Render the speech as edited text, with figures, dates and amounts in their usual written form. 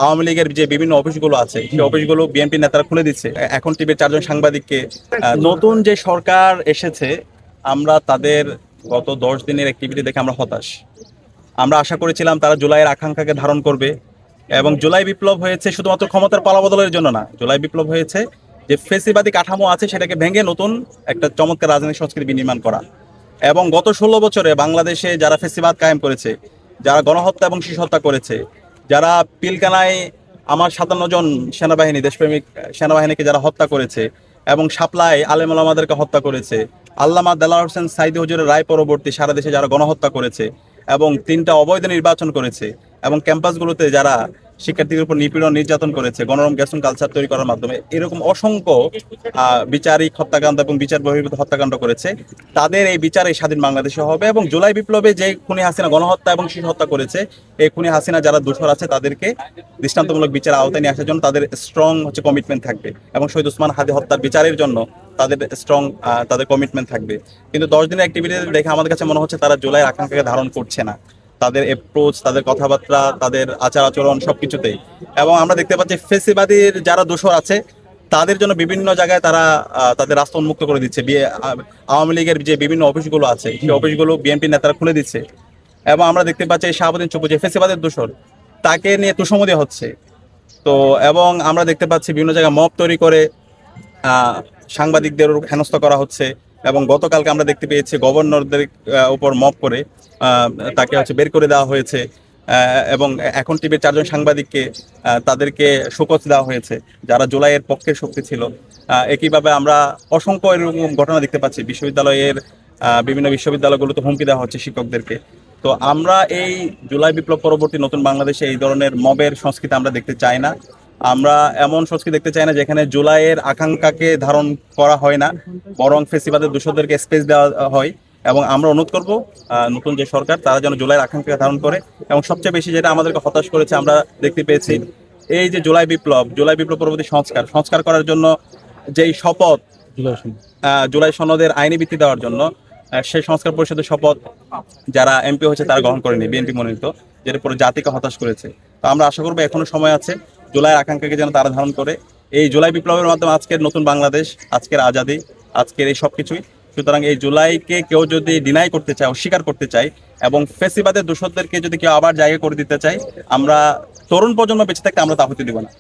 আওয়ামী লীগের যে বিভিন্ন অফিসগুলো আছে সেই অফিসগুলো বিএনপি নেতারা খুলে দিচ্ছে। এখন টিভির 4 জন সাংবাদিককে নতুন যে সরকার এসেছে, আমরা তাদের গত 10 দিনের অ্যাক্টিভিটি দেখে আমরা হতাশ। আমরা আশা করেছিলাম তারা জুলাইয়ের আকাঙ্ক্ষাকে ধারণ করবে, এবং জুলাই বিপ্লব হয়েছে শুধুমাত্র ক্ষমতার পালাবদলের জন্য না। জুলাই বিপ্লব হয়েছে যে ফেসিবাদী কাঠামো আছে সেটাকে ভেঙে নতুন একটা চমৎকার রাজনৈতিক সংস্কৃতি বিনির্মাণ করা। এবং গত 16 বছরে বাংলাদেশে যারা ফেসিবাদ কায়েম করেছে, যারা গণহত্যা এবং শিশু হত্যা করেছে, যারা পিলকানায় আমার 57 জন সেনাবাহিনী, দেশপ্রেমিক সেনাবাহিনীকে যারা হত্যা করেছে, এবং শাপলায় আলেম ওলামাদেরকে হত্যা করেছে, আল্লামা দেলাওয়ার হোসেন সাইদি হুজুরের রায় পরবর্তী সারা দেশে যারা গণহত্যা করেছে, এবং 3টা অবৈধ নির্বাচন করেছে, এবং ক্যাম্পাসগুলোতে যারা শিক্ষার্থীদের উপর নিপীড়ন নির্যাতন করেছে গণরম গ্যাসন কালচার তৈরি করার মাধ্যমে, এরকম অসংখ্য বিচারিক হত্যাকাণ্ড এবং বিচার বহির্ভূত হত্যাকাণ্ড করেছে, তাদের এই বিচারে স্বাধীন বাংলাদেশে হবে। এবং জুলাই বিপ্লবে যে খুনি হাসিনা গণহত্যা এবং শিশু হত্যা করেছে, এই খুনি হাসিনা যারা দোষর আছে তাদেরকে দৃষ্টান্তমূলক বিচার আওতায় নিয়ে আসার জন্য তাদের স্ট্রং কমিটমেন্ট থাকবে, এবং শহীদ ওসমান হাদি হত্যার বিচারের জন্য তাদের স্ট্রং তাদের কমিটমেন্ট থাকবে। কিন্তু 10 দিনের অ্যাক্টিভিটি দেখে আমাদের কাছে মনে হচ্ছে তারা জুলাইয়ের আকাঙ্ক্ষাকে ধারণ করছে না, তাদের অ্যাপ্রোচ, তাদের কথাবার্তা, তাদের আচার আচরণ সবকিছুতেই। এবং আমরা দেখতে পাচ্ছি ফেসিবাদীর যারা দোষর আছে তাদের জন্য বিভিন্ন জায়গায় তারা তাদের রাস্তা উন্মুক্ত করে দিচ্ছে। আওয়ামী লীগের যে বিভিন্ন অফিসগুলো আছে সেই অফিসগুলো বিএনপি নেতারা খুলে দিচ্ছে। এবং আমরা দেখতে পাচ্ছি শাহাবুদ্দিন চুপু যে ফেসিবাদের দোষর, তাকে নিয়ে তুষমতি হচ্ছে। তো এবং আমরা দেখতে পাচ্ছি বিভিন্ন জায়গায় মব তৈরি করে সাংবাদিকদের হেনস্থা করা হচ্ছে। এবং গতকালকে আমরা দেখতে পেয়েছি গভর্নরদের উপর মব করে তাকে বের করে দেওয়া হয়েছে। এবং এখন টিভির 4 জন সাংবাদিককে তাদেরকে শোকজ দেওয়া হয়েছে যারা জুলাইয়ের পক্ষের শক্তি ছিল। একইভাবে আমরা অসংখ্য এরকম ঘটনা দেখতে পাচ্ছি। বিভিন্ন বিশ্ববিদ্যালয়গুলোতে হুমকি দেওয়া হচ্ছে শিক্ষকদেরকে। তো আমরা এই জুলাই বিপ্লব পরবর্তী নতুন বাংলাদেশে এই ধরনের মবের সংস্কৃতি আমরা দেখতে চাই না। আমরা এমন সংস্কৃতি দেখতে চাই না যেখানে জুলাইয়ের আকাঙ্ক্ষাকে ধারণ করা হয় না, বরং ফেসিবাদের দোষরদেরকে স্পেস দেওয়া হয়। এবং আমরা অনুরোধ করব নতুন যে সরকার তারা যেন জুলাইয়ের আকাঙ্ক্ষাকে ধারণ করে। এবং সবচেয়ে বেশি যেটা আমাদেরকে হতাশ করেছে আমরা দেখতে পেয়েছি, এই যে জুলাই বিপ্লব পরবর্তী সংস্কার করার জন্য যেই শপথ, জুলাই সনদের আইনি ভিত্তি দেওয়ার জন্য সেই সংস্কার পরিষদের শপথ যারা এমপি হয়েছে তারা গ্রহণ করেনি, বিএনপি মনোনীত, যেটা পুরো জাতিকে হতাশ করেছে। তো আমরা আশা করবো এখনো সময় আছে, জুলাইয়ের আকাঙ্ক্ষাকে যেন তারা ধারণ করে। এই জুলাই বিপ্লবের মাধ্যমে আজকের নতুন বাংলাদেশ, আজকের আজাদি, আজকের এই সবকিছুই। সুতরাং এই জুলাইকে কেউ যদি ডিনাই করতে চায়, অস্বীকার করতে চায়, এবং ফেসিবাদের দোষরদেরকে যদি কেউ আবার জায়গা করে দিতে চায়, আমরা তরুণ প্রজন্ম বেঁচে থাকতে আমরা তা হতে দিব না।